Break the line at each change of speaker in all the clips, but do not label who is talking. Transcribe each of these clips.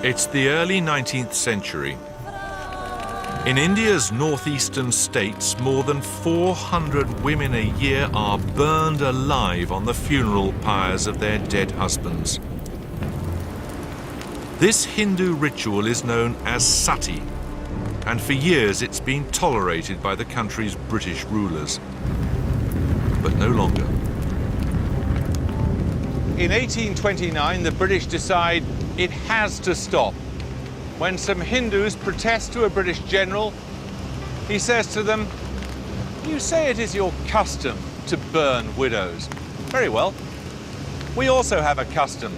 It's the early 19th century. In India's northeastern states, more than 400 women a year are burned alive on the funeral pyres of their dead husbands. This Hindu ritual is known as sati, and for years it's been tolerated by the country's British rulers. But no longer.
In 1829, the British decide it has to stop. When some Hindus protest to a British general, he says to them, "You say it is your custom to burn widows. Very well. We also have a custom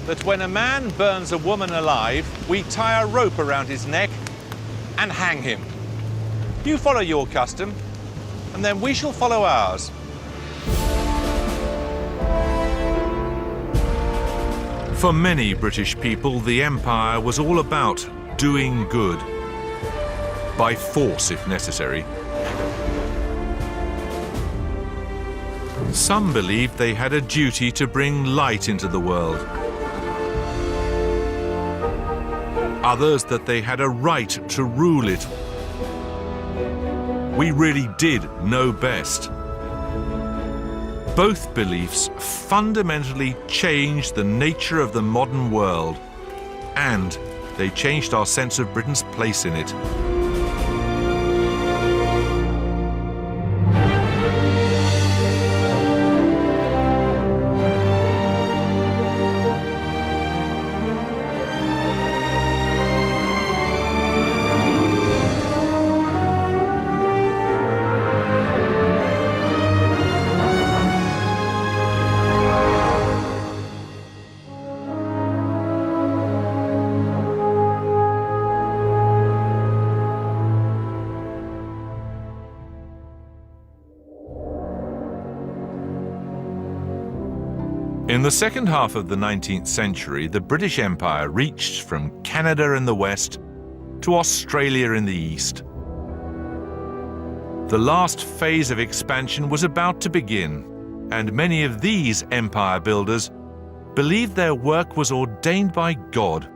that when a man burns a woman alive, we tie a rope around his neck and hang him. You follow your custom, and then we shall follow ours."
For many British people, the Empire was all about doing good, by force if necessary. Some believed they had a duty to bring light into the world. Others that they had a right to rule it. We really did know best. Both beliefs fundamentally changed the nature of the modern world, and they changed our sense of Britain's place in it. In the second half of the 19th century, the British Empire reached from Canada in the west to Australia in the east. The last phase of expansion was about to begin, and many of these empire builders believed their work was ordained by God.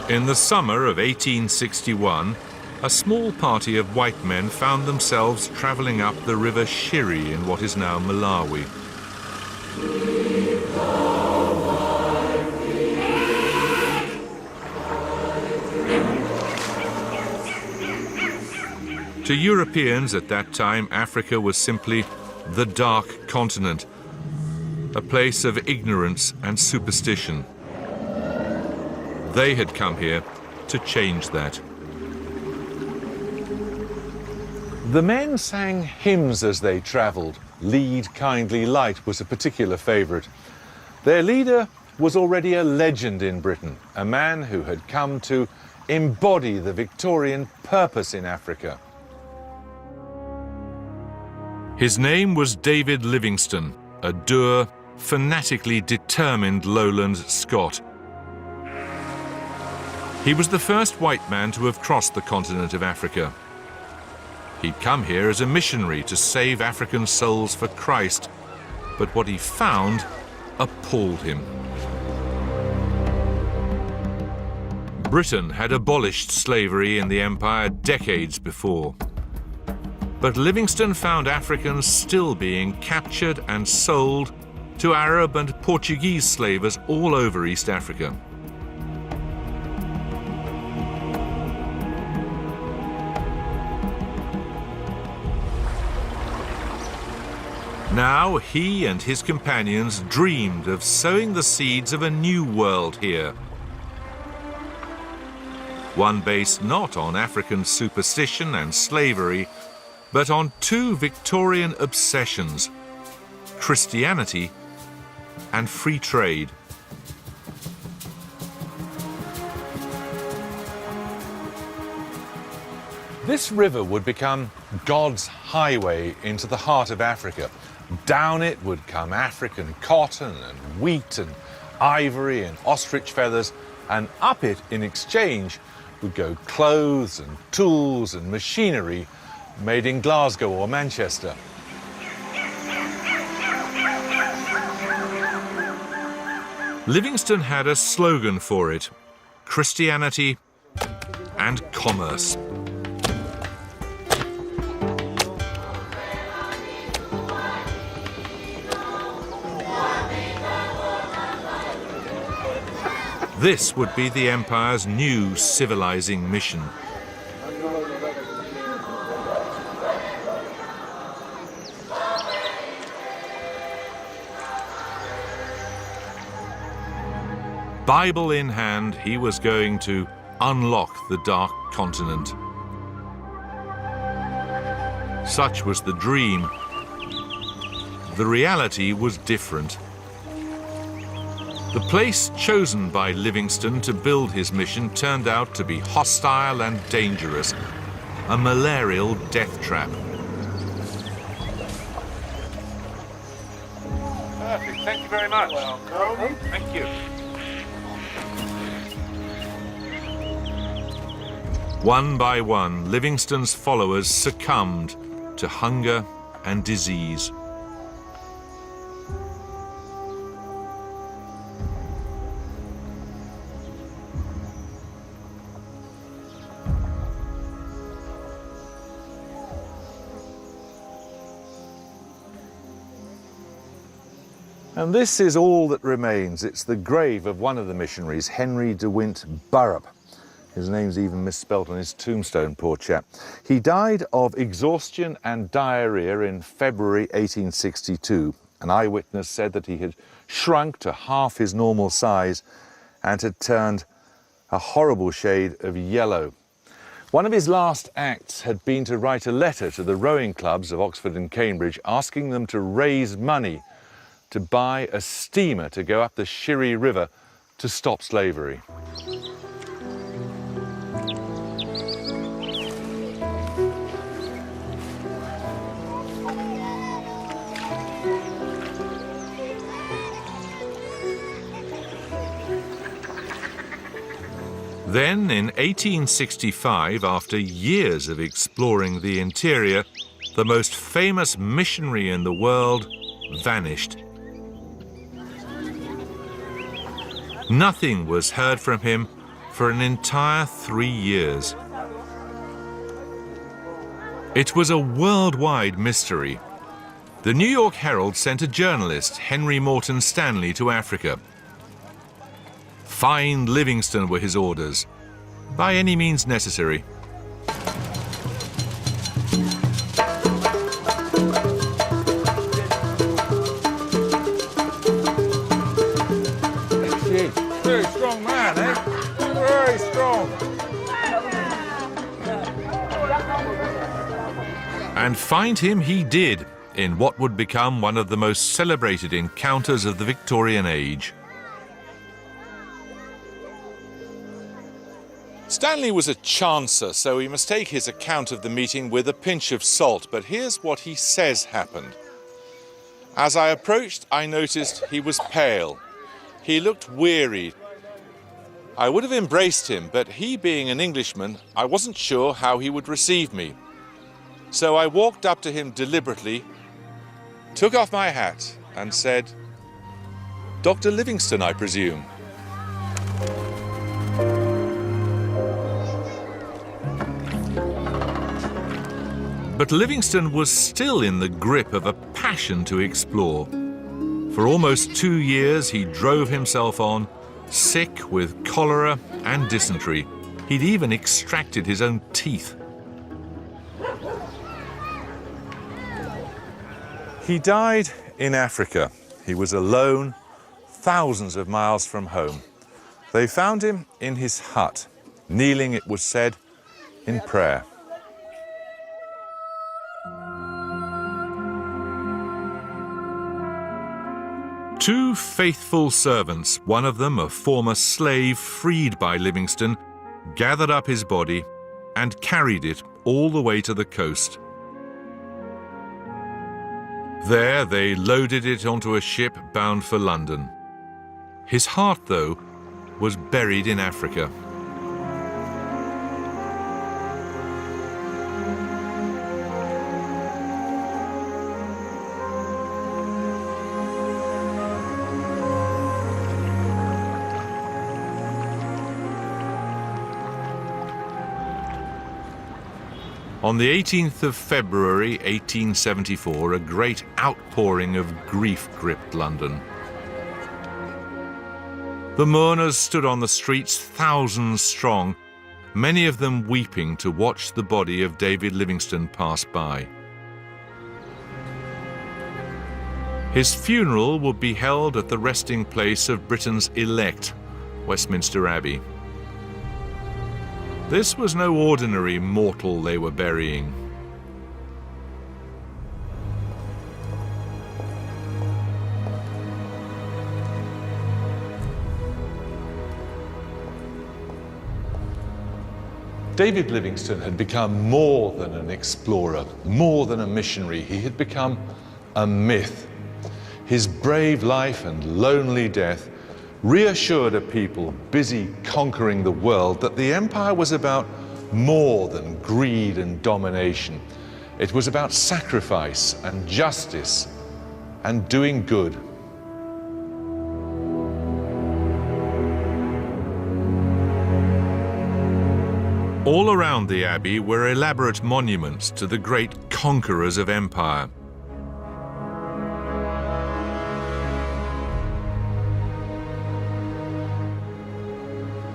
In the summer of 1861, a small party of white men found themselves travelling up the river Shiri in what is now Malawi. To Europeans at that time, Africa was simply the Dark Continent, a place of ignorance and superstition. They had come here to change that.
The men sang hymns as they travelled. "Lead, Kindly Light" was a particular favourite. Their leader was already a legend in Britain, a man who had come to embody the Victorian purpose in Africa.
His name was David Livingstone, a dour, fanatically determined lowland Scot. He was the first white man to have crossed the continent of Africa. He'd come here as a missionary to save African souls for Christ, but what he found appalled him. Britain had abolished slavery in the empire decades before. But Livingstone found Africans still being captured and sold to Arab and Portuguese slavers all over East Africa. Now he and his companions dreamed of sowing the seeds of a new world here. One based not on African superstition and slavery, but on two Victorian obsessions: Christianity and free trade.
This river would become God's highway into the heart of Africa. Down it would come African cotton and wheat and ivory and ostrich feathers, and up it, in exchange, would go clothes and tools and machinery made in Glasgow or Manchester.
Livingstone had a slogan for it: Christianity and commerce. This would be the empire's new civilizing mission. Bible in hand, he was going to unlock the Dark Continent. Such was the dream. The reality was different. The place chosen by Livingstone to build his mission turned out to be hostile and dangerous, a malarial death trap.
Perfect, thank you very much. Welcome. Thank you.
One by one, Livingstone's followers succumbed to hunger and disease.
And this is all that remains. It's the grave of one of the missionaries, Henry de Wint Burrup. His name's even misspelt on his tombstone, poor chap. He died of exhaustion and diarrhea in February 1862. An eyewitness said that he had shrunk to half his normal size and had turned a horrible shade of yellow. One of his last acts had been to write a letter to the rowing clubs of Oxford and Cambridge, asking them to raise money to buy a steamer to go up the Shirry River to stop slavery.
Then, in 1865, after years of exploring the interior, the most famous missionary in the world vanished. Nothing was heard from him for an entire 3 years. It was a worldwide mystery. The New York Herald sent a journalist, Henry Morton Stanley, to Africa. Find Livingstone were his orders, by any means necessary.
Very strong man, eh? Very strong.
And find him he did, in what would become one of the most celebrated encounters of the Victorian age.
Stanley was a chancer, so we must take his account of the meeting with a pinch of salt, but here's what he says happened. As I approached, I noticed he was pale. He looked weary. I would have embraced him, but he being an Englishman, I wasn't sure how he would receive me. So I walked up to him deliberately, took off my hat and said, "Dr. Livingstone, I presume?"
But Livingstone was still in the grip of a passion to explore. For almost 2 years he drove himself on, sick with cholera and dysentery. He'd even extracted his own teeth.
He died in Africa. He was alone, thousands of miles from home. They found him in his hut, kneeling, it was said, in prayer.
Two faithful servants, one of them a former slave freed by Livingstone, gathered up his body and carried it all the way to the coast. There they loaded it onto a ship bound for London. His heart, though, was buried in Africa. On the 18th of February 1874, a great outpouring of grief gripped London. The mourners stood on the streets, thousands strong, many of them weeping to watch the body of David Livingstone pass by. His funeral would be held at the resting place of Britain's elect, Westminster Abbey. This was no ordinary mortal they were burying.
David Livingstone had become more than an explorer, more than a missionary. He had become a myth. His brave life and lonely death reassured a people busy conquering the world that the empire was about more than greed and domination. It was about sacrifice and justice and doing good.
All around the abbey were elaborate monuments to the great conquerors of empire.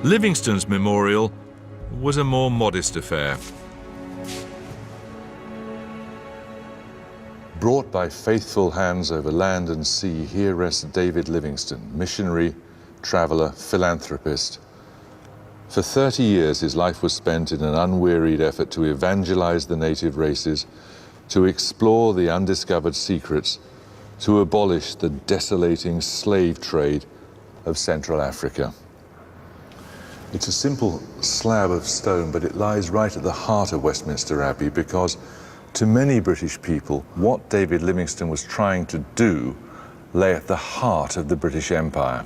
Livingstone's memorial was a more modest affair.
Brought by faithful hands over land and sea, here rests David Livingstone, missionary, traveller, philanthropist. For 30 years his life was spent in an unwearied effort to evangelize the native races, to explore the undiscovered secrets, to abolish the desolating slave trade of Central Africa. It's a simple slab of stone, but it lies right at the heart of Westminster Abbey because to many British people, what David Livingstone was trying to do lay at the heart of the British Empire.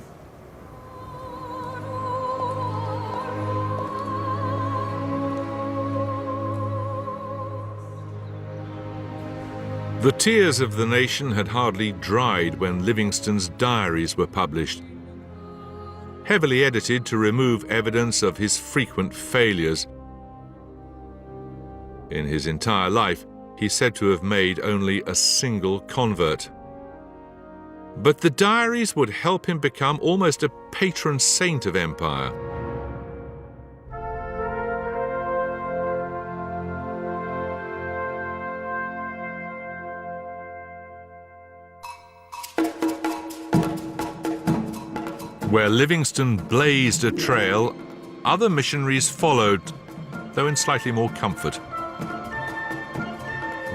The tears of the nation had hardly dried when Livingstone's diaries were published. Heavily edited to remove evidence of his frequent failures. In his entire life, he's said to have made only a single convert. But the diaries would help him become almost a patron saint of empire. Where Livingstone blazed a trail, other missionaries followed, though in slightly more comfort.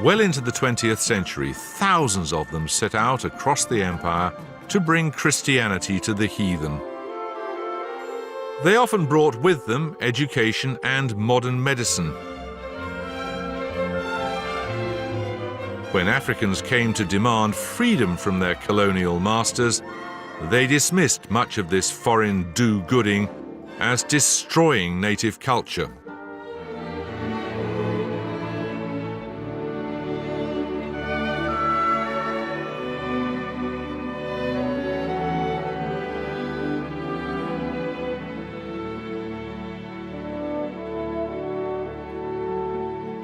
Well into the 20th century, thousands of them set out across the empire to bring Christianity to the heathen. They often brought with them education and modern medicine. When Africans came to demand freedom from their colonial masters, they dismissed much of this foreign do-gooding as destroying native culture.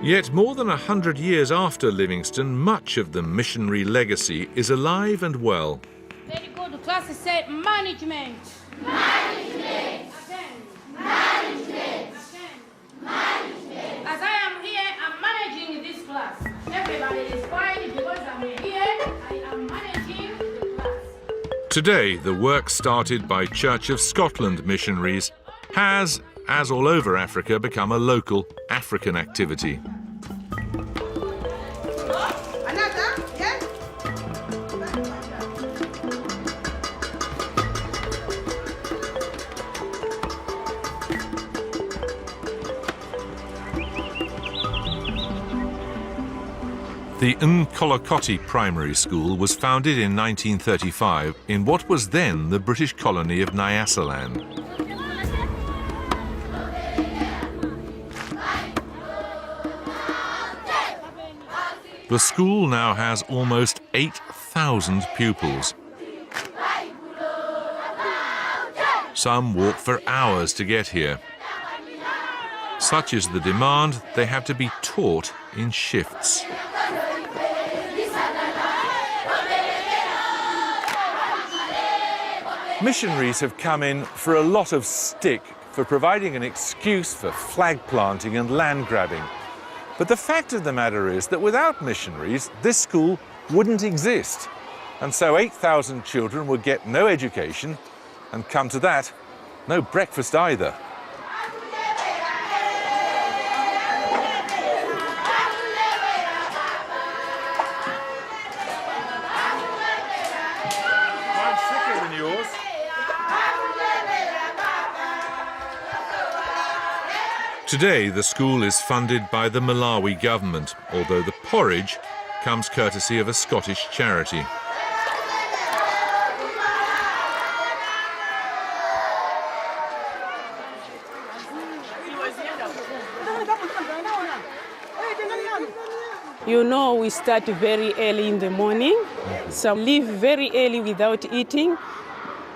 Yet more than 100 years after Livingstone, much of the missionary legacy is alive and well.
Very good. The class say management.
Management.
Attend.
Management.
Attend.
Management.
As I am here, I'm managing this class. Everybody is quiet because I'm here. I am managing the class.
Today, the work started by Church of Scotland missionaries has, as all over Africa, become a local African activity. The Nkolokoti Primary School was founded in 1935 in what was then the British colony of Nyasaland. The school now has almost 8,000 pupils. Some walk for hours to get here. Such is the demand, they have to be taught in shifts.
Missionaries have come in for a lot of stick for providing an excuse for flag planting and land grabbing. But the fact of the matter is that without missionaries, this school wouldn't exist. And so 8,000 children would get no education, and come to that, no breakfast either. Mine's thicker than yours.
Today, the school is funded by the Malawi government, although the porridge comes courtesy of a Scottish charity.
You know, we start very early in the morning. Some leave very early without eating.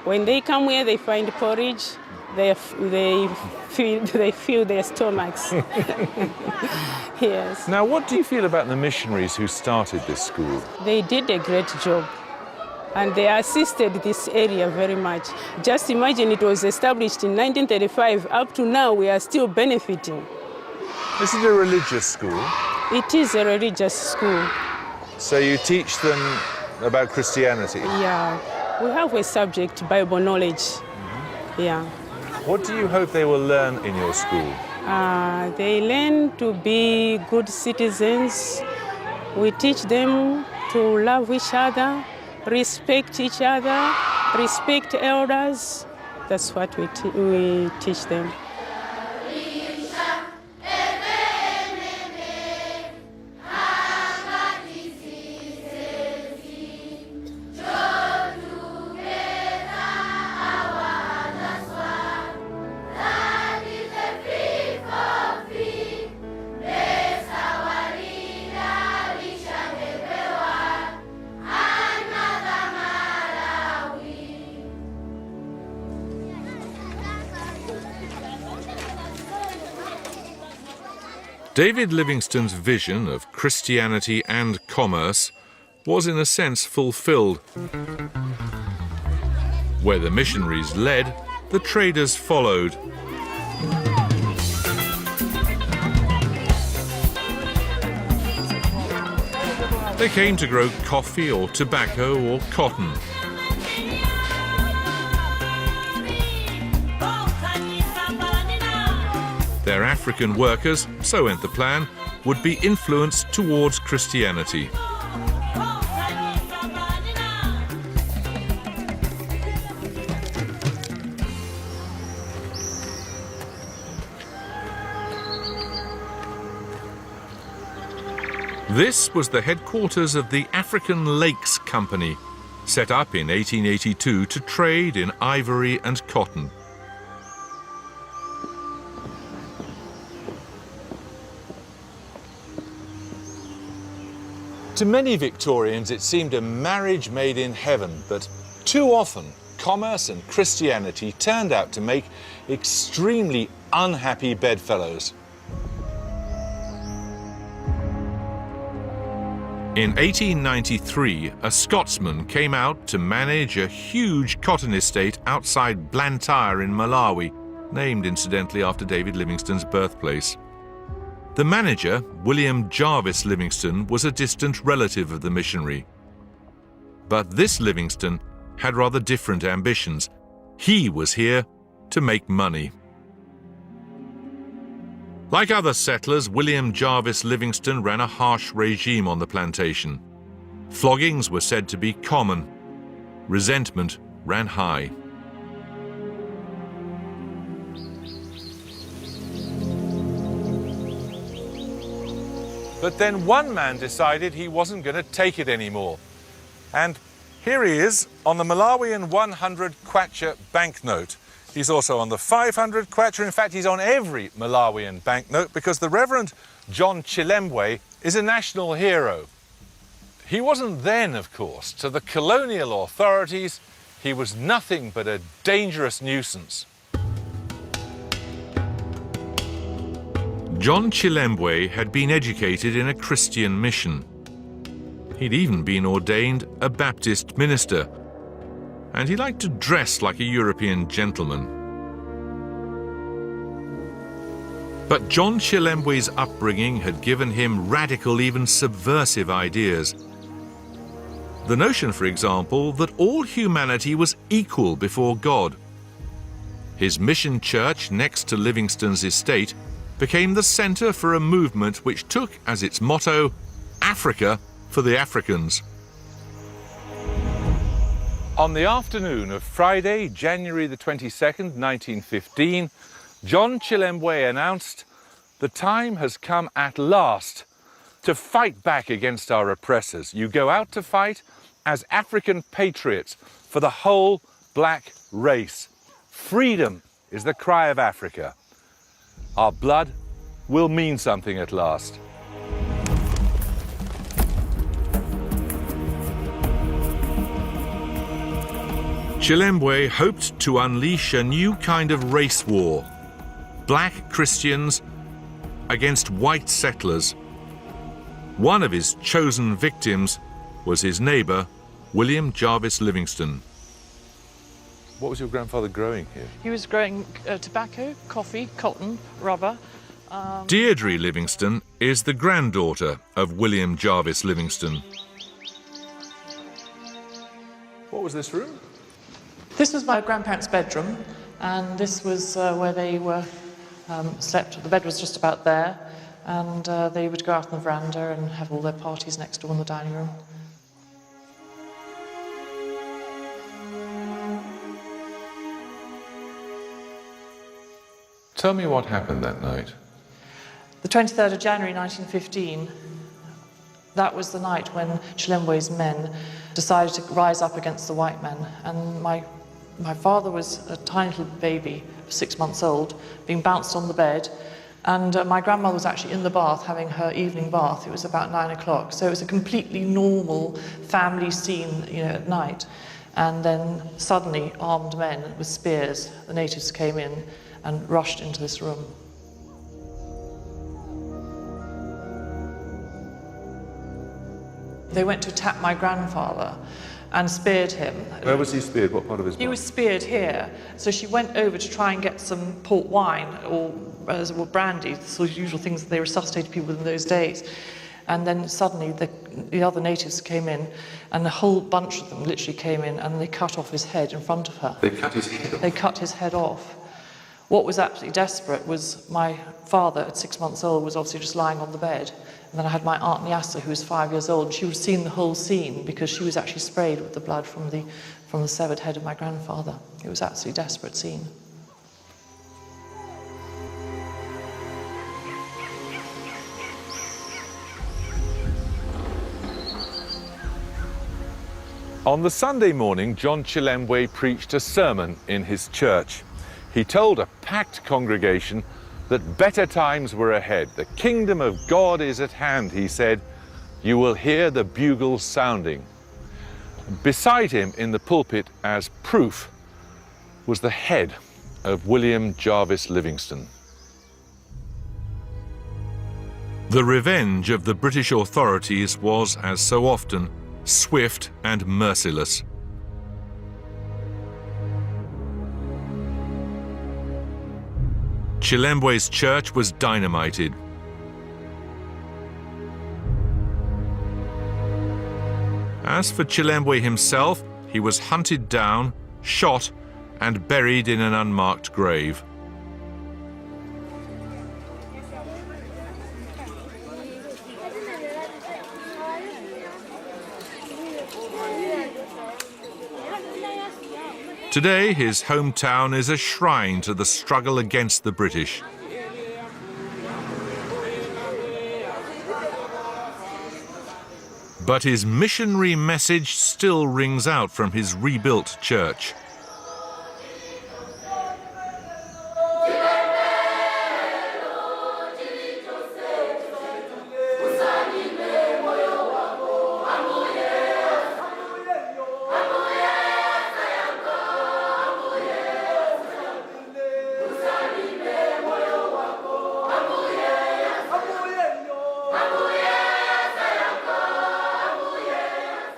When they come here, they find porridge. They fill their stomachs. Yes.
Now, what do you feel about the missionaries who started this school?
They did a great job. And they assisted this area very much. Just imagine, it was established in 1935. Up to now, we are still benefiting.
This is a religious school.
It is a religious school.
So you teach them about Christianity?
Yeah. We have a subject, Bible knowledge. Yeah.
What do you hope they will learn in your school?
They learn to be good citizens. We teach them to love each other, respect each other, respect elders. That's what we teach them.
David Livingstone's vision of Christianity and commerce was in a sense fulfilled. Where the missionaries led, the traders followed. They came to grow coffee or tobacco or cotton. Their African workers, so went the plan, would be influenced towards Christianity. This was the headquarters of the African Lakes Company, set up in 1882 to trade in ivory and cotton.
To many Victorians, it seemed a marriage made in heaven, but too often, commerce and Christianity turned out to make extremely unhappy bedfellows.
In 1893, a Scotsman came out to manage a huge cotton estate outside Blantyre in Malawi, named incidentally after David Livingstone's birthplace. The manager, William Jarvis Livingstone, was a distant relative of the missionary. But this Livingstone had rather different ambitions. He was here to make money. Like other settlers, William Jarvis Livingstone ran a harsh regime on the plantation. Floggings were said to be common. Resentment ran high.
But then one man decided he wasn't going to take it anymore. And here he is on the Malawian 100 kwacha banknote. He's also on the 500 kwacha. In fact, he's on every Malawian banknote because the Reverend John Chilembwe is a national hero. He wasn't then, of course. To the colonial authorities, he was nothing but a dangerous nuisance.
John Chilembwe had been educated in a Christian mission. He'd even been ordained a Baptist minister, and he liked to dress like a European gentleman. But John Chilembwe's upbringing had given him radical, even subversive ideas. The notion, for example, that all humanity was equal before God. His mission church next to Livingstone's estate became the centre for a movement which took as its motto, Africa for the Africans.
On the afternoon of Friday, January the 22nd, 1915, John Chilembwe announced, "The time has come at last to fight back against our oppressors. You go out to fight as African patriots for the whole black race. Freedom is the cry of Africa. Our blood will mean something at last."
Chilembwe hoped to unleash a new kind of race war. Black Christians against white settlers. One of his chosen victims was his neighbour, William Jarvis Livingstone.
What was your grandfather growing here?
He was growing tobacco, coffee, cotton, rubber.
Deirdre Livingstone is the granddaughter of William Jarvis Livingstone.
What was this room?
This was my grandparents' bedroom, and this was where they were slept. The bed was just about there, and they would go out on the veranda and have all their parties next door in the dining room.
Tell me what happened that night.
The 23rd of January 1915, that was the night when Chilembwe's men decided to rise up against the white men. And my father was a tiny little baby, 6 months old, being bounced on the bed. And my grandmother was actually in the bath having her evening bath. It was about 9 o'clock. So it was a completely normal family scene, at night. And then suddenly armed men with spears, the natives came in and rushed into this room. They went to attack my grandfather and speared him.
Where was he speared? What part of his body?
He was speared here. So she went over to try and get some port wine or brandy, the sort of usual things that they resuscitated people with in those days. And then suddenly the other natives came in, and a whole bunch of them literally came in, and they cut off his head in front of her.
They cut his head off?
They cut his head off. What was absolutely desperate was my father, at 6 months old, was obviously just lying on the bed. And then I had my Aunt Nyassa, who was 5 years old, and she would have seen the whole scene because she was actually sprayed with the blood from the severed head of my grandfather. It was an absolutely desperate scene.
On the Sunday morning, John Chilembwe preached a sermon in his church. He told a packed congregation that better times were ahead. The kingdom of God is at hand, he said. You will hear the bugles sounding. Beside him in the pulpit as proof was the head of William Jarvis Livingstone.
The revenge of the British authorities was, as so often, swift and merciless. Chilembwe's church was dynamited. As for Chilembwe himself, he was hunted down, shot, and buried in an unmarked grave. Today, his hometown is a shrine to the struggle against the British. But his missionary message still rings out from his rebuilt church.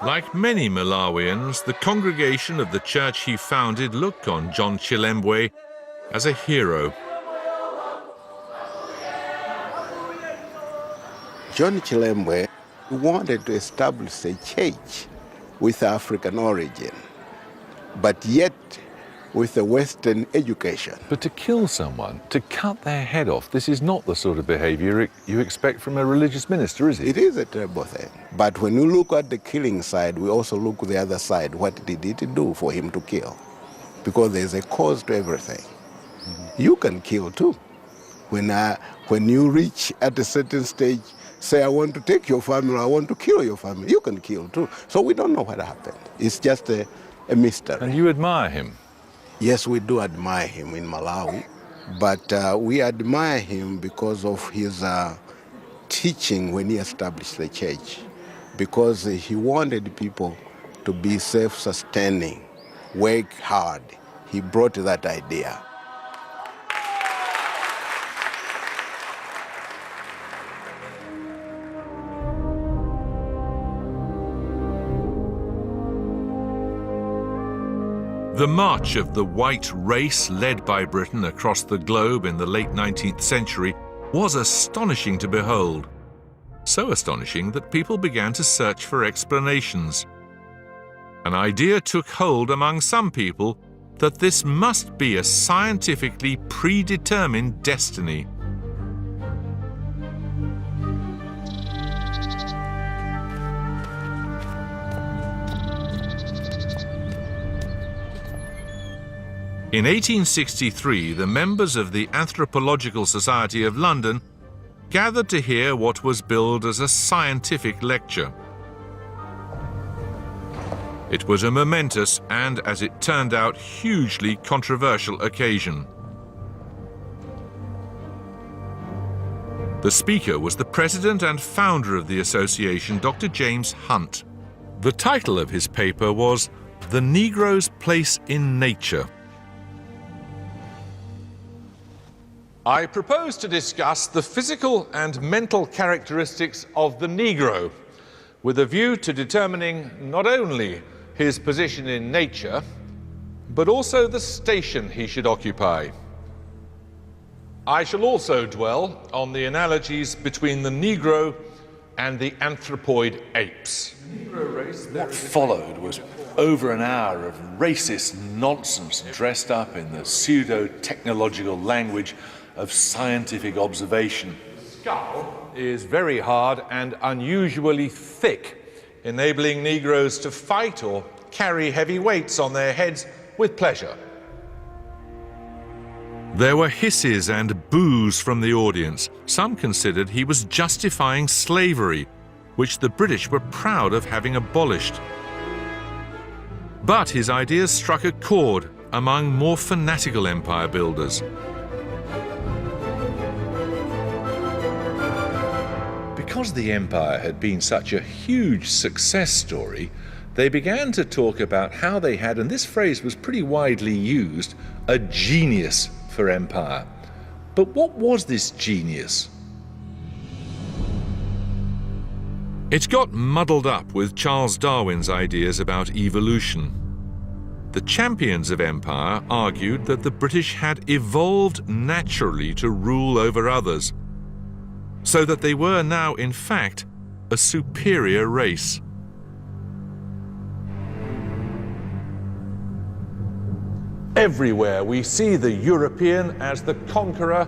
Like many Malawians, the congregation of the church he founded looked on John Chilembwe as a hero.
John Chilembwe wanted to establish a church with African origin, but yet with a Western education.
But to kill someone, to cut their head off, this is not the sort of behavior you expect from a religious minister, is it?
It is a terrible thing. But when you look at the killing side, we also look at the other side. What did it do for him to kill? Because there's a cause to everything. You can kill too. When you reach at a certain stage, say, I want to take your family, I want to kill your family, you can kill too. So we don't know what happened. It's just a mystery.
And you admire him?
Yes, we do admire him in Malawi, but we admire him because of his teaching when he established the church, because he wanted people to be self-sustaining, work hard. He brought that idea.
The march of the white race led by Britain across the globe in the late 19th century was astonishing to behold. So astonishing that people began to search for explanations. An idea took hold among some people that this must be a scientifically predetermined destiny. In 1863, the members of the Anthropological Society of London gathered to hear what was billed as a scientific lecture. It was a momentous and, as it turned out, hugely controversial occasion. The speaker was the president and founder of the association, Dr. James Hunt. The title of his paper was "The Negro's Place in Nature."
I propose to discuss the physical and mental characteristics of the Negro, with a view to determining not only his position in nature, but also the station he should occupy. I shall also dwell on the analogies between the Negro and the anthropoid apes.
What followed was over an hour of racist nonsense dressed up in the pseudo-technological language of scientific observation.
The skull is very hard and unusually thick, enabling Negroes to fight or carry heavy weights on their heads with pleasure.
There were hisses and boos from the audience. Some considered he was justifying slavery, which the British were proud of having abolished. But his ideas struck a chord among more fanatical empire builders. Because the empire had been such a huge success story, they began to talk about how they had, and this phrase was pretty widely used, a genius for empire. But what was this genius? It got muddled up with Charles Darwin's ideas about evolution. The champions of empire argued that the British had evolved naturally to rule over others, so that they were now, in fact, a superior race.
Everywhere we see the European as the conqueror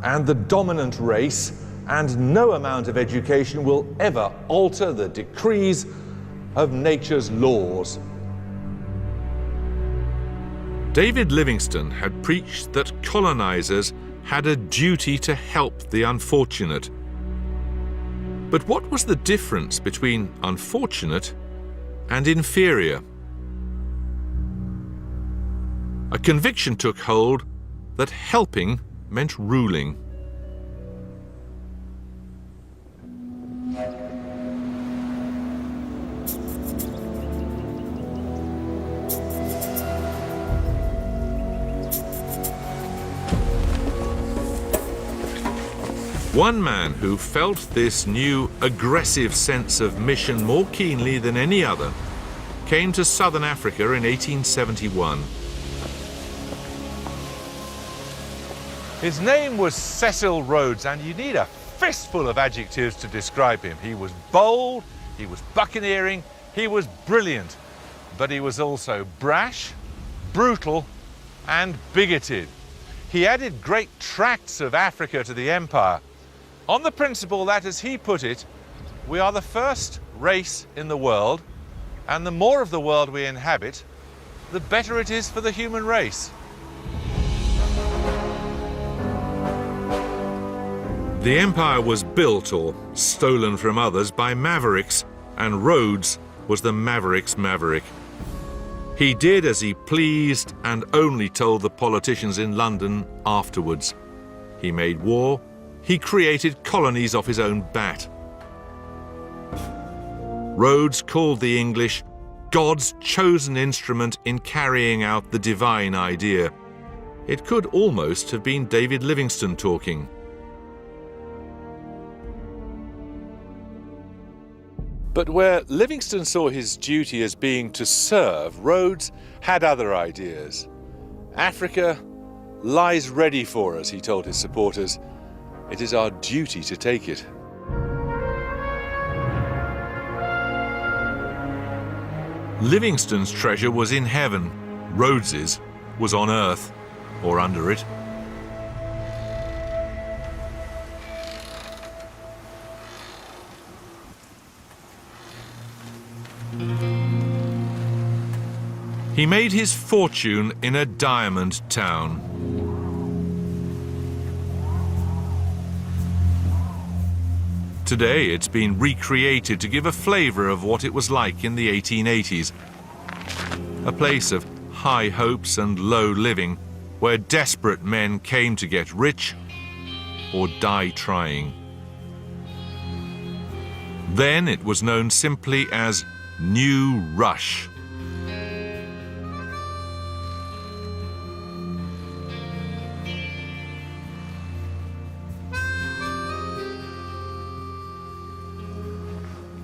and the dominant race, and no amount of education will ever alter the decrees of nature's laws.
David Livingstone had preached that colonizers had a duty to help the unfortunate. But what was the difference between unfortunate and inferior? A conviction took hold that helping meant ruling. One man who felt this new aggressive sense of mission more keenly than any other came to southern Africa in 1871.
His name was Cecil Rhodes, and you need a fistful of adjectives to describe him. He was bold, he was buccaneering, he was brilliant, but he was also brash, brutal, and bigoted. He added great tracts of Africa to the empire, on the principle that, as he put it, we are the first race in the world, and the more of the world we inhabit, the better it is for the human race.
The empire was built or stolen from others by mavericks, and Rhodes was the maverick's maverick. He did as he pleased and only told the politicians in London afterwards. He made war, he created colonies off his own bat. Rhodes called the English God's chosen instrument in carrying out the divine idea. It could almost have been David Livingstone talking.
But where Livingstone saw his duty as being to serve, Rhodes had other ideas. Africa lies ready for us, he told his supporters. It is our duty to take it.
Livingstone's treasure was in heaven. Rhodes's was on earth, or under it. He made his fortune in a diamond town. Today it's been recreated to give a flavour of what it was like in the 1880s. A place of high hopes and low living, where desperate men came to get rich or die trying. Then it was known simply as New Rush.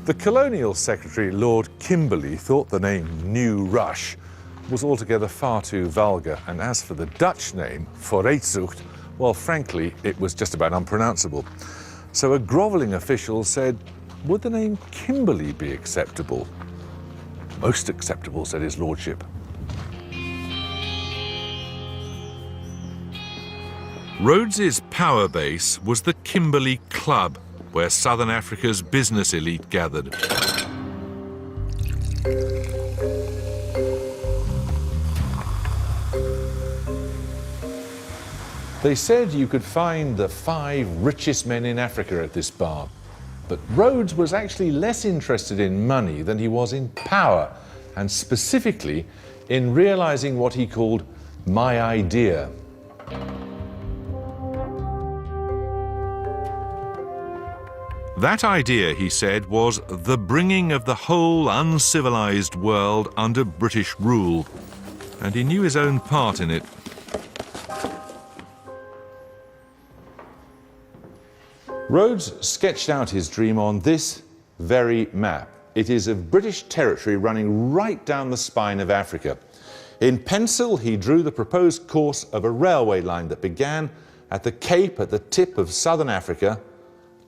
The Colonial Secretary, Lord Kimberley, thought the name New Rush was altogether far too vulgar, and as for the Dutch name, Vooruitzicht, well, frankly, it was just about unpronounceable. So a grovelling official said, would the name Kimberley be acceptable? Most acceptable, said his lordship.
Rhodes's power base was the Kimberley Club, where southern Africa's business elite gathered.
They said you could find the 5 richest men in Africa at this bar. But Rhodes was actually less interested in money than he was in power, and specifically in realizing what he called my idea.
That idea, he said, was the bringing of the whole uncivilized world under British rule, and he knew his own part in it.
Rhodes sketched out his dream on this very map. It is of British territory running right down the spine of Africa. In pencil, he drew the proposed course of a railway line that began at the Cape at the tip of southern Africa,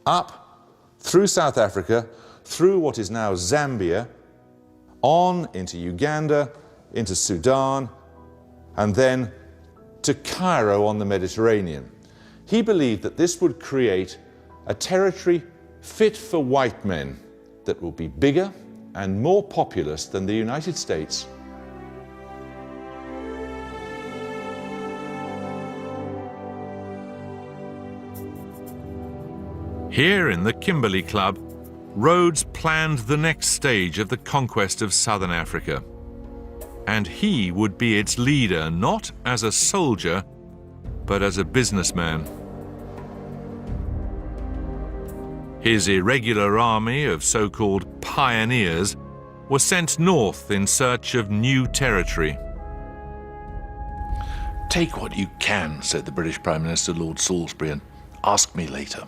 up through South Africa, through what is now Zambia, on into Uganda, into Sudan, and then to Cairo on the Mediterranean. He believed that this would create a territory fit for white men that will be bigger and more populous than the United States.
Here in the Kimberley Club, Rhodes planned the next stage of the conquest of southern Africa. And he would be its leader, not as a soldier, but as a businessman. His irregular army of so-called pioneers was sent north in search of new territory.
Take what you can, said the British Prime Minister Lord Salisbury, and ask me later.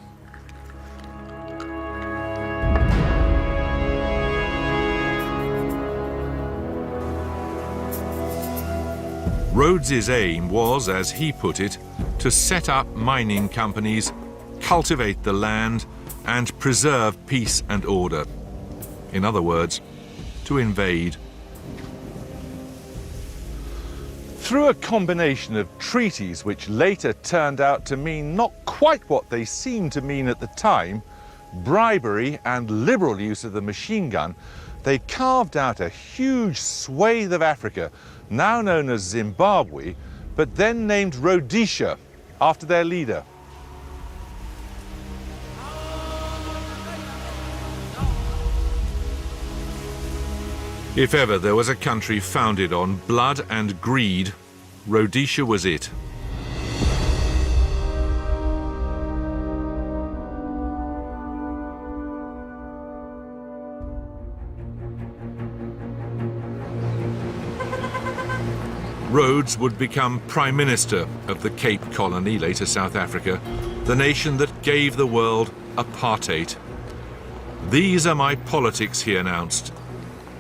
Rhodes's aim was, as he put it, to set up mining companies, cultivate the land, and preserve peace and order. In other words, to invade.
Through a combination of treaties which later turned out to mean not quite what they seemed to mean at the time, bribery and liberal use of the machine gun, they carved out a huge swathe of Africa, now known as Zimbabwe, but then named Rhodesia after their leader.
If ever there was a country founded on blood and greed, Rhodesia was it. Rhodes would become Prime Minister of the Cape Colony, later South Africa, the nation that gave the world apartheid. "These are my politics," he announced.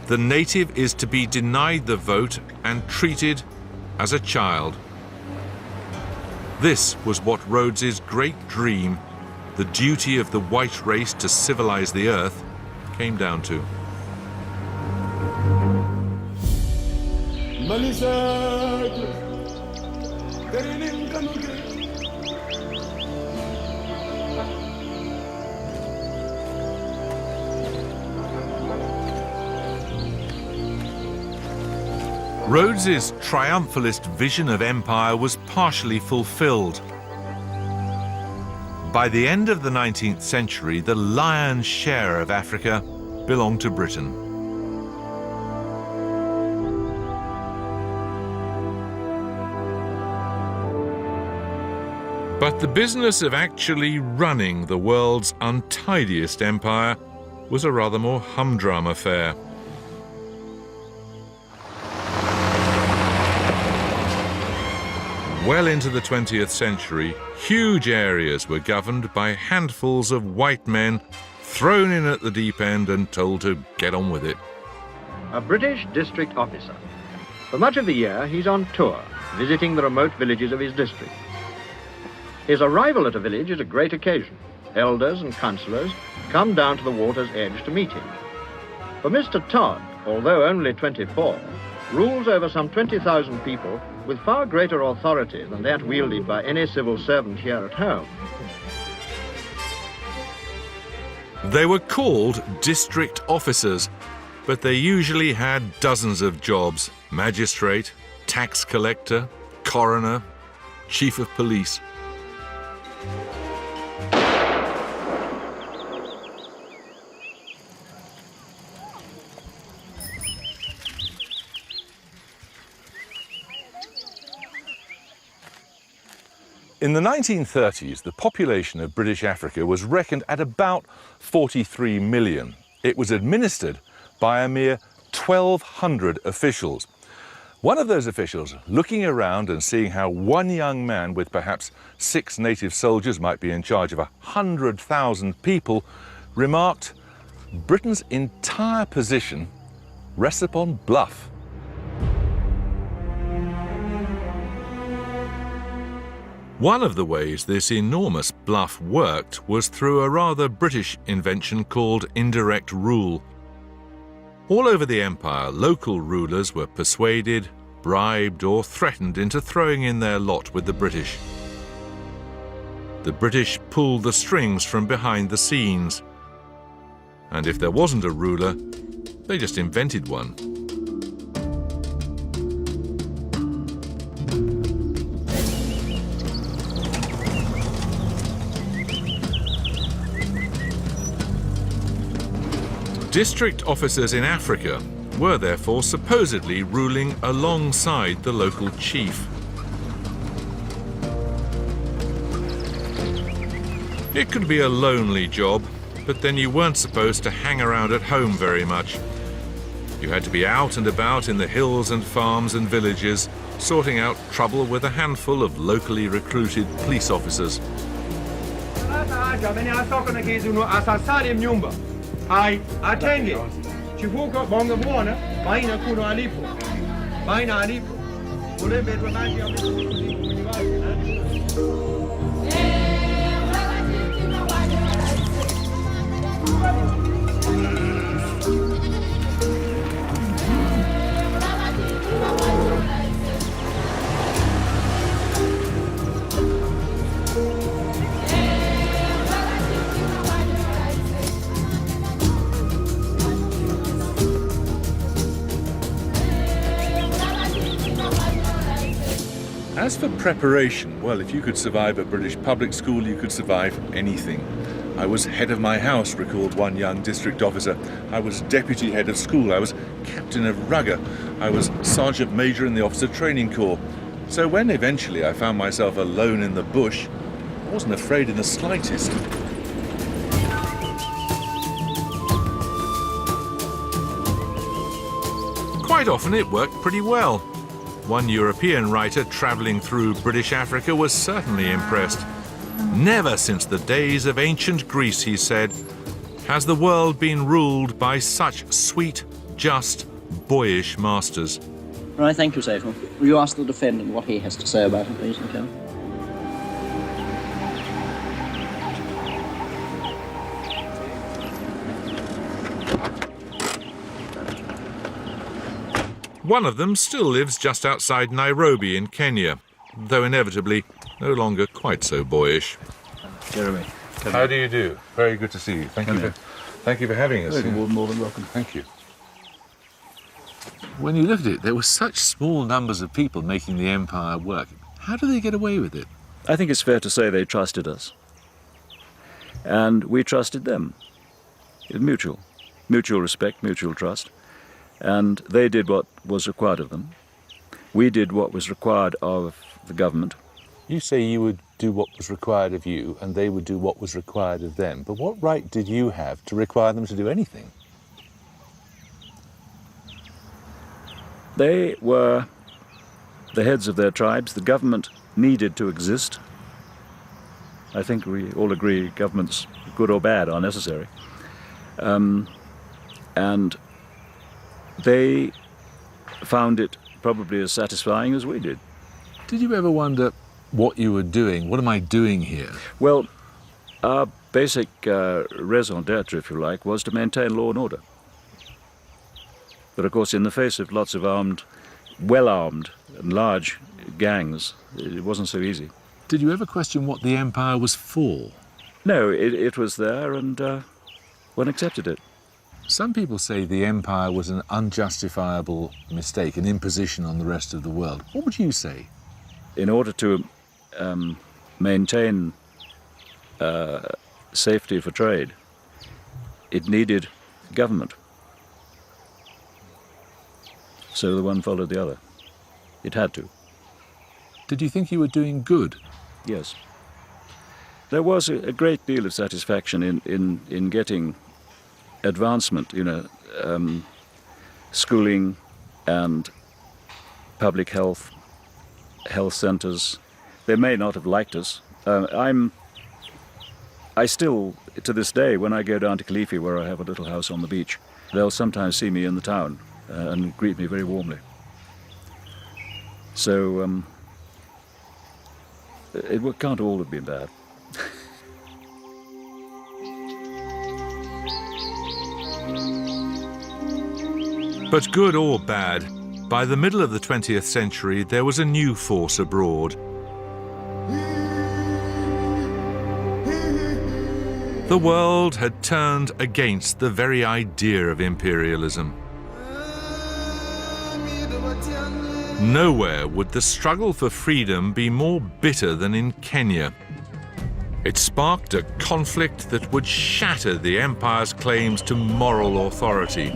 "The native is to be denied the vote and treated as a child." This was what Rhodes's great dream, the duty of the white race to civilize the earth, came down to. Rhodes's triumphalist vision of empire was partially fulfilled. By the end of the 19th century, the lion's share of Africa belonged to Britain. But the business of actually running the world's untidiest empire was a rather more humdrum affair. Well into the 20th century, huge areas were governed by handfuls of white men thrown in at the deep end and told to get on with it.
A British district officer. For much of the year, he's on tour, visiting the remote villages of his district. His arrival at a village is a great occasion. Elders and councillors come down to the water's edge to meet him. For Mr. Todd, although only 24, rules over some 20,000 people with far greater authority than that wielded by any civil servant here at home.
They were called district officers, but they usually had dozens of jobs: magistrate, tax collector, coroner, chief of police.
In the 1930s, the population of British Africa was reckoned at about 43 million. It was administered by a mere 1,200 officials. One of those officials, looking around and seeing how one young man with perhaps 6 native soldiers might be in charge of 100,000 people, remarked, "Britain's entire position rests upon bluff."
One of the ways this enormous bluff worked was through a rather British invention called indirect rule. All over the empire, local rulers were persuaded, bribed, or threatened into throwing in their lot with the British. The British pulled the strings from behind the scenes. And if there wasn't a ruler, they just invented one. District officers in Africa were therefore supposedly ruling alongside the local chief. It could be a lonely job, but then you weren't supposed to hang around at home very much. You had to be out and about in the hills and farms and villages, sorting out trouble with a handful of locally recruited police officers.
As for preparation, well, if you could survive a British public school, you could survive anything. I was head of my house, recalled one young district officer. I was deputy head of school. I was captain of rugger. I was sergeant major in the officer training corps. So when eventually I found myself alone in the bush, I wasn't afraid in the slightest.
Quite often it worked pretty well. One European writer travelling through British Africa was certainly impressed. Never since the days of ancient Greece, he said, has the world been ruled by such sweet, just, boyish masters.
Right, thank you, Safer. Will you ask the defendant what he has to say about it, please, Lieutenant?
One of them still lives just outside Nairobi in Kenya, though inevitably no longer quite so boyish.
Jeremy.
How do you do? Very good to see you. Thank you for having us.
More than welcome.
Thank you.
When you look at it, there were such small numbers of people making the empire work. How do they get away with it?
I think it's fair to say they trusted us. And we trusted them. It was mutual. Mutual respect, mutual trust. And they did what was required of them. We did what was required of the government.
You say you would do what was required of you and they would do what was required of them. But what right did you have to require them to do anything?
They were the heads of their tribes. The government needed to exist. I think we all agree governments, good or bad, are necessary. And they found it probably as satisfying as we did.
Did you ever wonder what you were doing? What am I doing here?
Well, our basic raison d'etre, if you like, was to maintain law and order. But of course, in the face of lots of armed, well-armed and large gangs, it wasn't so easy.
Did you ever question what the empire was for?
No, it was there and one accepted it.
Some people say the empire was an unjustifiable mistake, an imposition on the rest of the world. What would you say?
In order to maintain safety for trade, it needed government. So the one followed the other. It had to.
Did you think you were doing good?
Yes. There was a great deal of satisfaction in getting advancement, schooling and public health centers. They may not have liked us. I still, to this day, when I go down to Kilifi, where I have a little house on the beach, they'll sometimes see me in the town and greet me very warmly. So it can't all have been bad.
But good or bad, by the middle of the 20th century, there was a new force abroad. The world had turned against the very idea of imperialism. Nowhere would the struggle for freedom be more bitter than in Kenya. It sparked a conflict that would shatter the empire's claims to moral authority.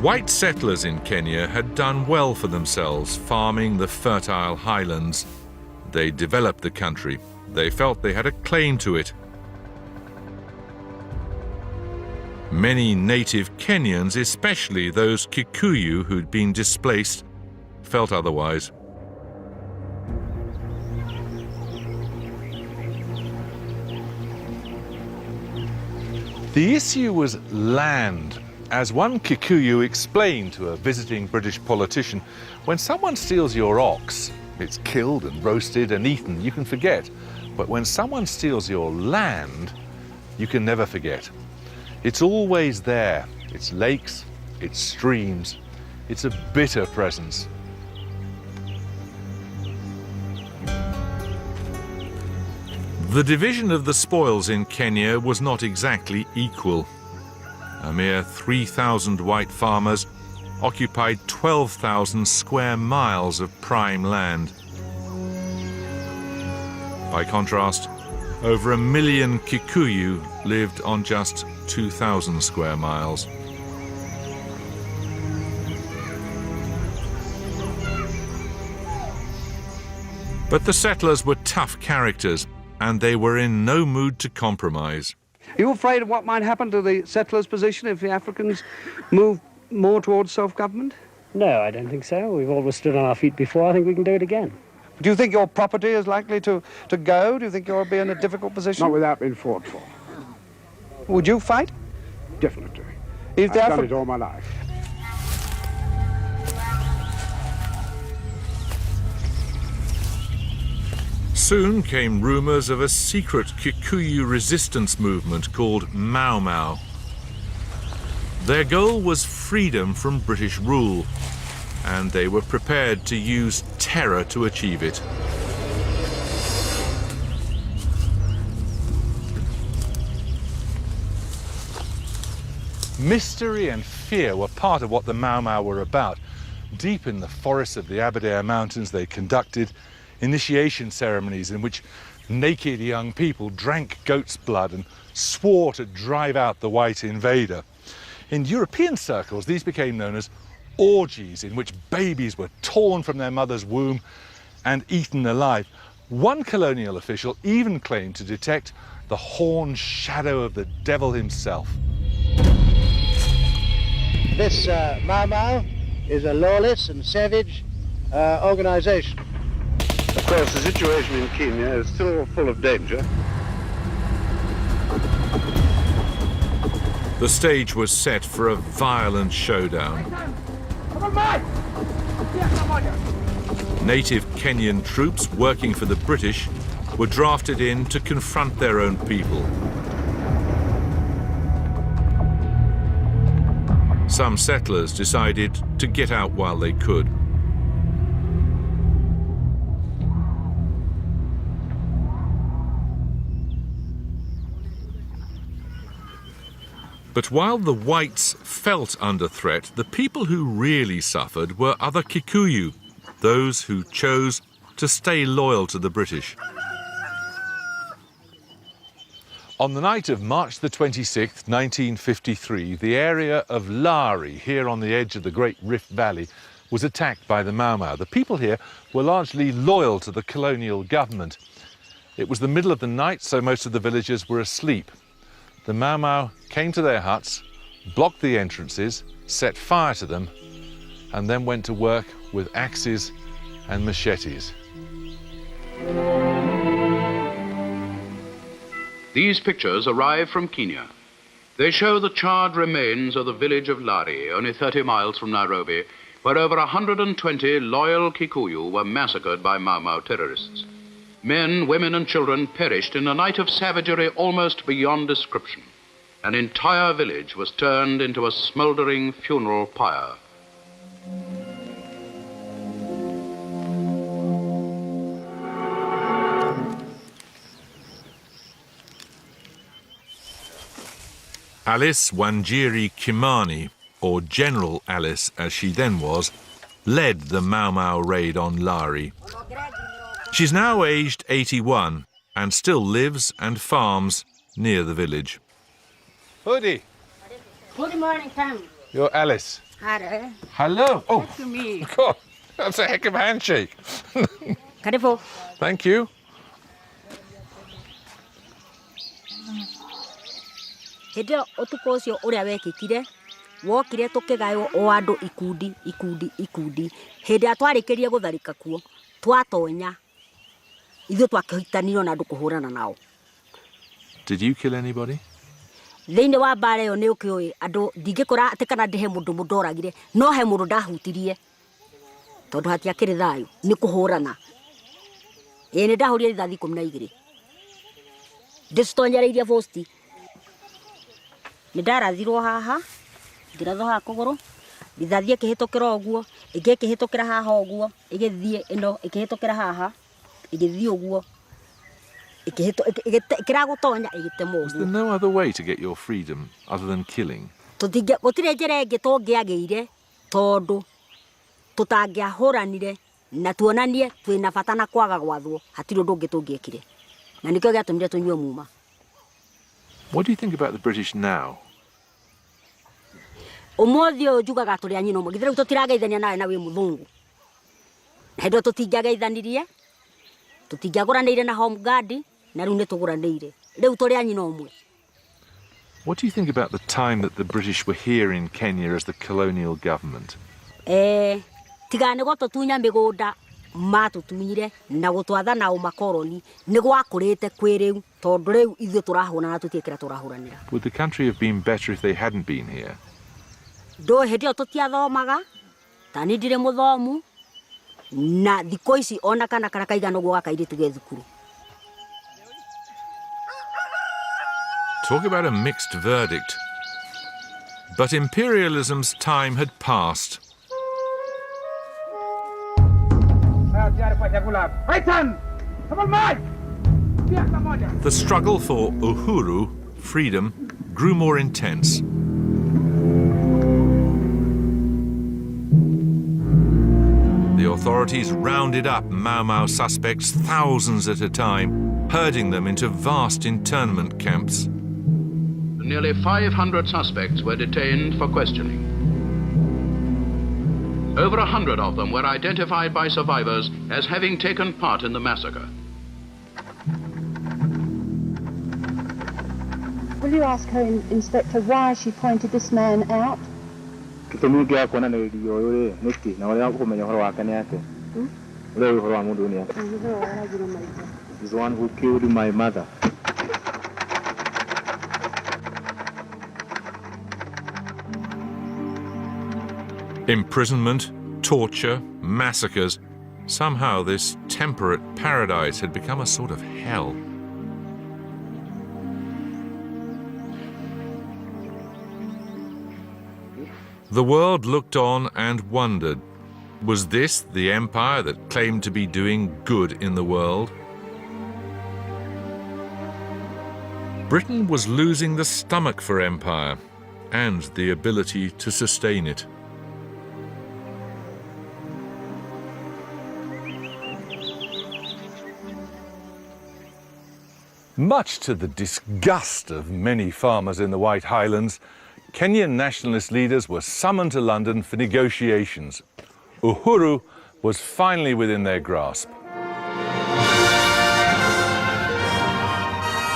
White settlers in Kenya had done well for themselves farming the fertile highlands. They developed the country. They felt they had a claim to it. Many native Kenyans, especially those Kikuyu who'd been displaced, felt otherwise.
The issue was land. As one Kikuyu explained to a visiting British politician, when someone steals your ox, it's killed and roasted and eaten, you can forget. But when someone steals your land, you can never forget. It's always there. It's lakes, it's streams. It's a bitter presence.
The division of the spoils in Kenya was not exactly equal. A mere 3,000 white farmers occupied 12,000 square miles of prime land. By contrast, over 1 million Kikuyu lived on just 2,000 square miles. But the settlers were tough characters, and they were in no mood to compromise.
Are you afraid of what might happen to the settlers' position if the Africans move more towards self-government?
No, I don't think so. We've always stood on our feet before. I think we can do it again.
Do you think your property is likely to go? Do you think you'll be in a difficult position?
Not without being fought for.
Would you fight?
Definitely.
If
I've done it all my life.
Soon came rumours of a secret Kikuyu resistance movement called Mau Mau. Their goal was freedom from British rule, and they were prepared to use terror to achieve it.
Mystery and fear were part of what the Mau Mau were about. Deep in the forests of the Aberdare Mountains, they conducted initiation ceremonies in which naked young people drank goat's blood and swore to drive out the white invader. In European circles, these became known as orgies, in which babies were torn from their mother's womb and eaten alive. One colonial official even claimed to detect the horned shadow of the devil himself.
This Mau Mau is a lawless and savage organization.
Of course, the situation in Kenya is still full of danger.
The stage was set for a violent showdown. Native Kenyan troops working for the British were drafted in to confront their own people. Some settlers decided to get out while they could. But while the whites felt under threat, the people who really suffered were other Kikuyu, those who chose to stay loyal to the British.
On the night of March the 26th, 1953, the area of Lari, here on the edge of the Great Rift Valley, was attacked by the Mau Mau. The people here were largely loyal to the colonial government. It was the middle of the night, so most of the villagers were asleep. The Mau Mau came to their huts, blocked the entrances, set fire to them, and then went to work with axes and machetes.
These pictures arrive from Kenya. They show the charred remains of the village of Lari, only 30 miles from Nairobi, where over 120 loyal Kikuyu were massacred by Mau Mau terrorists. Men, women and children perished in a night of savagery almost beyond description. An entire village was turned into a smouldering funeral pyre.
Alice Wanjiri Kimani, or General Alice as she then was led the Mau Mau raid on Lari. She's now aged 81 and still lives and farms near the village.
Hoodie,
Good morning, Tom.
you're Alice.
Hello.
Hello. Oh,
That's me.
God, that's a heck of a handshake.
Careful.
Thank you.
Hĩndĩ ĩyo ũtukũ ũcio ũrĩa wekĩkire wokire tũkĩgaywo o andũ ikundi hĩndĩ ĩrĩa twarĩkĩrie gũtharĩka kuo twatonya ithuĩ twakĩhitanirwo na andũ kũhũrana nao.
Did you kill anybody?
Thĩinĩ wa mbara ĩyo nĩ ũkĩũĩ andũ ndingĩkora atĩ kana ndĩhe mũndũ mũndoragire no he mũndũ ndahutirie tondũ hatiakĩrĩ thayũ nĩ kũhũrana. Ĩĩ nĩ ndahũrire rithathi 12 ndĩcitonyereirie posti. Nĩ ndarathirwo haha ngĩrathwo haha kũgũrũ rithathi ĩkĩhĩtũkĩra ũguo ĩngĩ ĩkĩhĩtũkĩra haha ũguo ĩgĩthiĩ ĩno ĩkĩhĩtũkira haha ĩgĩthiĩ ũguo ĩkĩragũtonya ĩgĩtema ũguo.
Was there no other way to get your freedom other than killing?
Gũtirĩ njĩra ĩngĩ tũngĩagĩire tondũ tũtangĩahũranire na tuonanie twĩna bata na kwaga gwathwo hatirĩ ũndũ ũngĩ tũngĩekire na nĩkĩo gĩatũmire tũnyue muma.
What do you think about the British now?
Ũmũthĩ ũyũ njugaga tũrĩ anyina ũmwe githĩ rĩu tũtirageithania nawe na wĩ mũthũngũ na hĩndĩ ĩyo tũtingĩageithanirie tũtingĩagũranĩire na home guard na rĩu nĩ tũgũranĩire rĩu tũrĩ anyina ũmwe.
What do you think about the time that the British were here in Kenya as the colonial government?
Tiga nĩ gũtũtunya mĩgũnda matũtunyire na gũtwatha na ũmakoroni nĩ gwakũrĩte kwĩ rĩu tondũ rĩu ithuĩ tũrahũrana tũtiĩkĩra tũrahũranĩra.
Would the country have been better if they hadn't been here?
Ndũ hĩndĩ ĩyo tũtiathomaga ta niĩ ndirĩ mũthomu na thikũ ici ona kana kaigana ũguo gakairĩtu ge thukuru.
Talk about a mixed verdict. But imperialism's time had passed. The struggle for uhuru, freedom, grew more intense. The authorities rounded up Mau Mau suspects thousands at a time, herding them into vast internment camps.
Nearly 500 suspects were detained for questioning. Over 100 of them were identified by survivors as having taken part in the massacre.
Will you ask her, Inspector, why she pointed this man out?
He's the one who killed my mother.
Imprisonment, torture, massacres. Somehow this temperate paradise had become a sort of hell. The world looked on and wondered, was this the empire that claimed to be doing good in the world? Britain was losing the stomach for empire and the ability to sustain it.
Much to the disgust of many farmers in the White Highlands, Kenyan nationalist leaders were summoned to London for negotiations. Uhuru was finally within their grasp.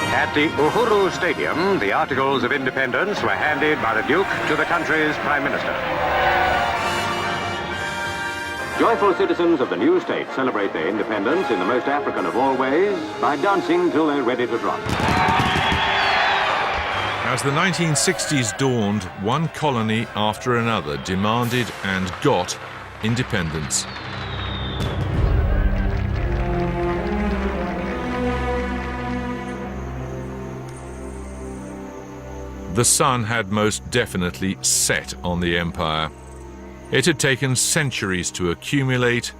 At the Uhuru Stadium, the Articles of Independence were handed by the Duke to the country's Prime Minister. Joyful citizens of the new state celebrate their independence in the most African of all ways by dancing till they're ready to drop.
As the 1960s dawned, one colony after another demanded and got independence. The sun had most definitely set on the empire. It had taken centuries to accumulate.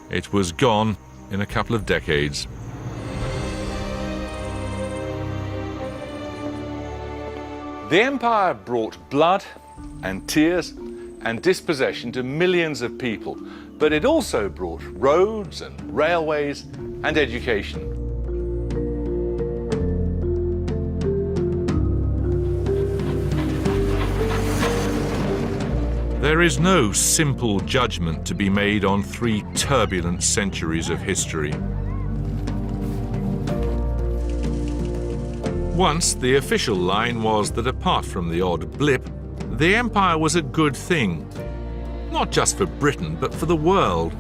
It was gone in a couple of decades.
The empire brought blood and tears and dispossession to millions of people, but it also brought roads and railways and education.
There is no simple judgment to be made on 3 turbulent centuries of history. Once, the official line was that apart from the odd blip, the empire was a good thing, not just for Britain, but for the world.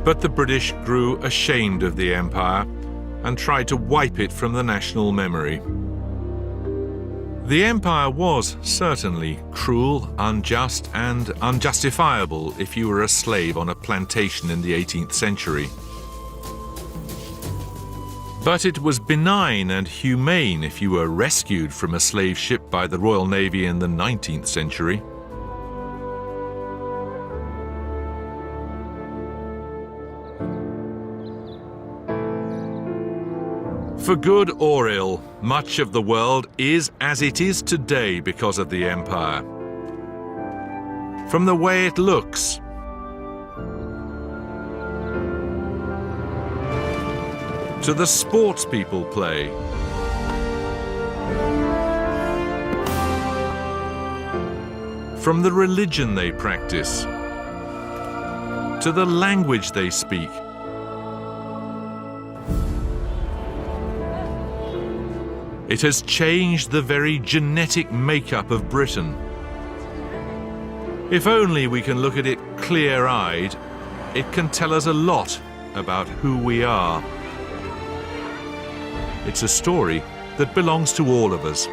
But the British grew ashamed of the empire and tried to wipe it from the national memory. The empire was certainly cruel, unjust, and unjustifiable if you were a slave on a plantation in the 18th century. But it was benign and humane if you were rescued from a slave ship by the Royal Navy in the 19th century. For good or ill, much of the world is as it is today because of the empire. From the way it looks, to the sports people play, from the religion they practice, to the language they speak. It has changed the very genetic makeup of Britain. If only we can look at it clear-eyed, it can tell us a lot about who we are. It's a story that belongs to all of us.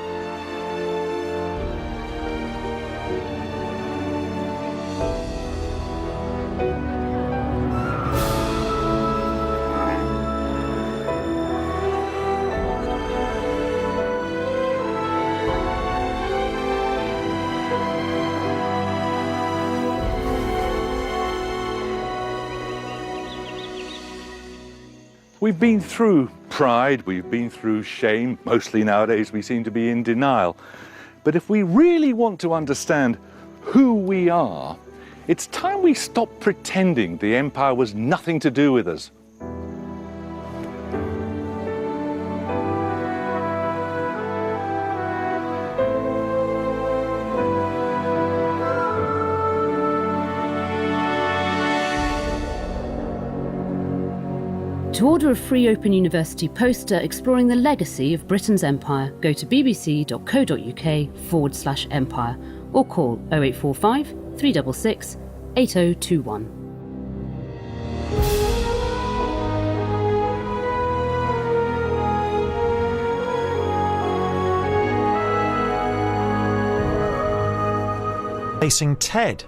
We've been through pride, we've been through shame. Mostly nowadays we seem to be in denial. But if we really want to understand who we are, it's time we stop pretending the empire was nothing to do with us.
To order a free Open University poster exploring the legacy of Britain's empire, go to bbc.co.uk/empire or call 0845 366 8021.
Facing Ted,